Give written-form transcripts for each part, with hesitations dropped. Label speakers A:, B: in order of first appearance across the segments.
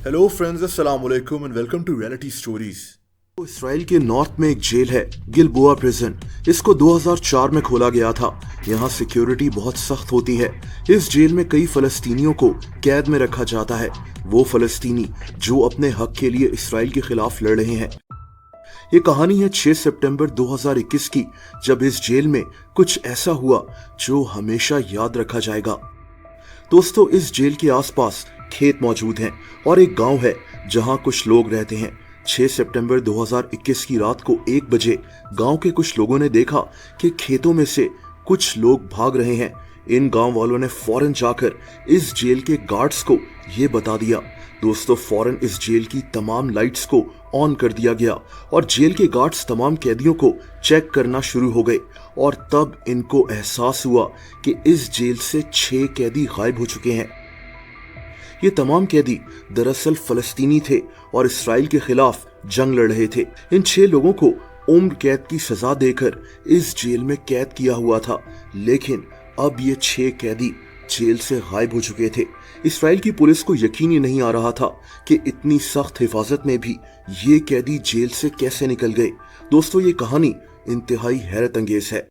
A: Hello friends, अस्सलाम वालेकुम and welcome to reality stories.
B: Israel के नॉर्थ में एक जेल है, गिलबोआ प्रिजन। इसको 2004 में खोला गया था। यहाँ सिक्योरिटी बहुत सख्त होती है। इस जेल में कई फलस्तीनियों को कैद में रखा जाता है, वो फलस्तीनी जो अपने हक के लिए इसराइल के खिलाफ लड़ रहे हैं। ये कहानी है 6 सितंबर 2021 की, जब इस जेल में कुछ ऐसा हुआ जो हमेशा याद रखा जाएगा। दोस्तों, इस जेल के आसपास खेत मौजूद हैं और एक गांव है जहां कुछ लोग रहते हैं। 6 सितंबर 2021 की रात को 1 बजे गांव के कुछ लोगों ने देखा कि खेतों में से कुछ लोग भाग रहे हैं। इन गांव वालों ने फौरन जाकर इस जेल के गार्ड्स को ये बता दिया। दोस्तों, फौरन इस जेल की तमाम लाइट्स को ऑन कर दिया गया और जेल के गार्ड्स तमाम कैदियों को चेक करना शुरू हो गए। और तब इनको एहसास हुआ कि इस जेल से 6 कैदी गायब हो चुके हैं। ये तमाम कैदी दरअसल फलस्तीनी थे और इसराइल के खिलाफ जंग लड़ रहे थे। इन 6 लोगों को उम्र कैद की सजा देकर इस जेल में कैद किया हुआ था, लेकिन अब ये 6 कैदी जेल से गायब हो चुके थे। इसराइल की पुलिस को यकीन ही नहीं आ रहा था कि इतनी सख्त हिफाजत में भी ये कैदी जेल से कैसे निकल गए। दोस्तों, ये कहानी इंतहाई हैरत अंगेज है।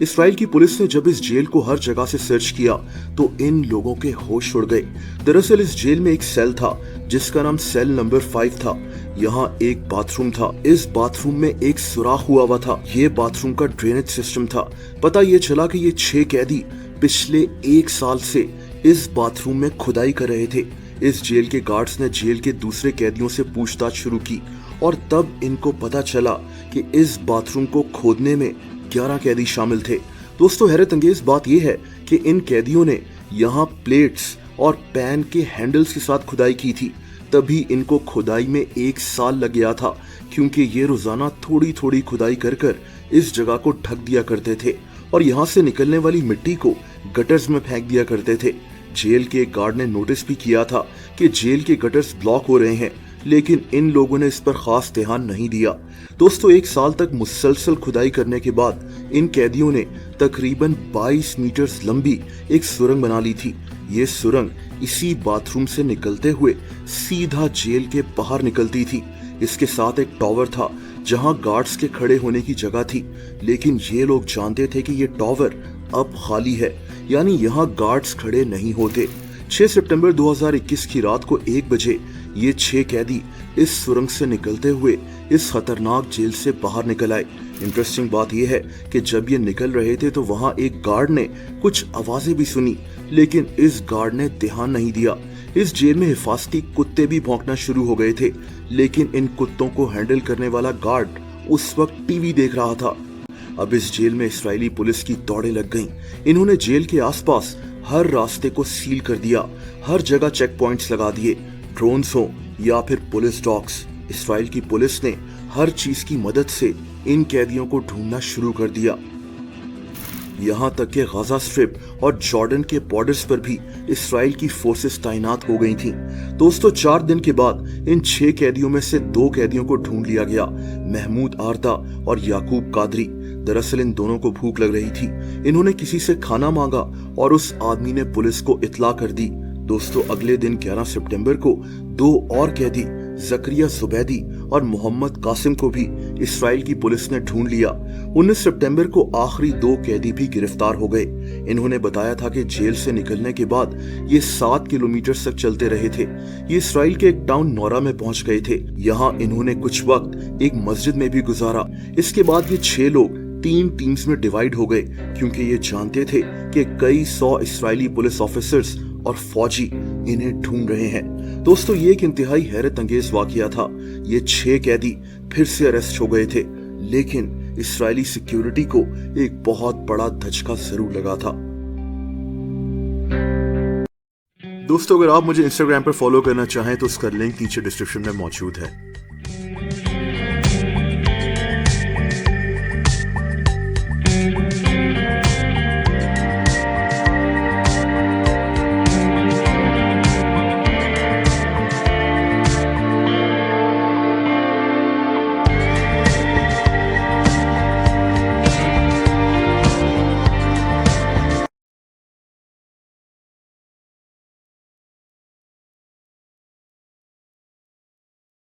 B: इसराइल की पुलिस ने जब इस जेल को हर जगह से सर्च किया तो इन लोगों के होश उड़ गए। दरअसल इस जेल में एक सेल था जिसका नाम सेल नंबर 5 था। यहाँ एक बाथरूम था। इस बाथरूम में एक सुराख हुआ था। ये बाथरूम का ड्रेनेज सिस्टम था। पता ये चला कि ये 6 कैदी पिछले 1 साल से इस बाथरूम में खुदाई कर रहे थे। इस जेल के गार्ड्स ने जेल के दूसरे कैदियों से पूछताछ शुरू की और तब इनको पता चला कि इस बाथरूम को खोदने में 11 कैदी शामिल थे। दोस्तों, हैरत अंगेज बात यह है कि इन कैदियों ने यहाँ प्लेट्स और पैन के हैंडल्स के साथ खुदाई की थी। तभी इनको खुदाई में 1 साल लग गया था, क्योंकि ये रोजाना थोड़ी थोड़ी खुदाई कर इस जगह को ढक दिया करते थे और यहाँ से निकलने वाली मिट्टी को गटर्स में फेंक दिया करते थे। जेल के एक गार्ड ने नोटिस भी किया था कि जेल के गटर्स ब्लॉक हो रहे हैं, लेकिन इन लोगों ने इस पर खास ध्यान नहीं दिया। दोस्तों, 1 साल तक मुसलसल खुदाई करने के बाद इन कैदियों ने तकरीबन 22 मीटर लंबी एक सुरंग बना ली थी। ये सुरंग इसी बाथरूम से निकलते हुए सीधा जेल के बाहर निकलती थी। इसके साथ एक टॉवर था जहां गार्ड्स के खड़े होने की जगह थी, लेकिन ये लोग जानते थे कि ये टॉवर अब खाली है, यानी यहाँ गार्ड्स खड़े नहीं होते। 6 सितंबर 2021 की रात को 1 बजे ये 6 कैदी इस सुरंग से निकलते हुए इस खतरनाक जेल से बाहर निकल आए। इंटरेस्टिंग बात यह है कि जब ये निकल रहे थे तो वहां एक गार्ड ने कुछ आवाजें भी सुनी, लेकिन इस गार्ड ने ध्यान नहीं दिया। इस जेल में हिफाजती कुत्ते भी भौंकना शुरू हो गए थे, लेकिन इन कुत्तों को हैंडल करने वाला गार्ड उस वक्त टीवी देख रहा था। अब इस जेल में इसराइली पुलिस की दौड़ें लग गईं। इन्होंने जेल के आसपास हर रास्ते को सील कर दिया, हर जगह चेक पॉइंट्स लगा दिए, ड्रोन्स हो या फिर पुलिस डॉग्स। इसराइल की पुलिस ने हर चीज की मदद से इन कैदियों को ढूंढना शुरू कर दिया। यहाँ तक कि गाजा स्ट्रिप और जॉर्डन के बॉर्डर्स पर भी इसराइल की फोर्सेस तैनात हो गई थीं। दोस्तों, 4 दिन के बाद इन 6 कैदियों में से 2 कैदियों को ढूंढ लिया गया, महमूद आरदा और याकूब कादरी। दरअसल इन दोनों को भूख लग रही थी। इन्होंने किसी से खाना मांगा और उस आदमी ने पुलिस को इत्तला कर दी। दोस्तों, अगले दिन 11 सितंबर को 2 और कैदी जकरिया जुबैदी और मोहम्मद कासिम को भी इसराइल की पुलिस ने ढूंढ लिया। 19 सितंबर को आखिरी 2 कैदी भी गिरफ्तार हो गए। इन्होंने बताया था कि जेल से निकलने के बाद ये 7 किलोमीटर तक चलते रहे थे। ये इसराइल के एक टाउन नौरा में पहुंच गए थे। यहाँ इन्होंने कुछ वक्त एक मस्जिद में भी गुजारा। इसके बाद ये 6 लोग 3 टीम्स में डिवाइड हो गए, क्योंकि ये जानते थे कि कई 100 इसराइली पुलिस ऑफिसर्स और फौजी इन्हें ढूंढ रहे हैं। दोस्तों, ये एक इंतहाई हैरत अंगेज वाकया था। ये 6 कैदी फिर से अरेस्ट हो गए थे, लेकिन इसराइली सिक्योरिटी को एक बहुत बड़ा धचका जरूर लगा था। दोस्तों, अगर आप मुझे इंस्टाग्राम पर फॉलो करना चाहें तो उसका लिंक नीचे डिस्क्रिप्शन में मौजूद है।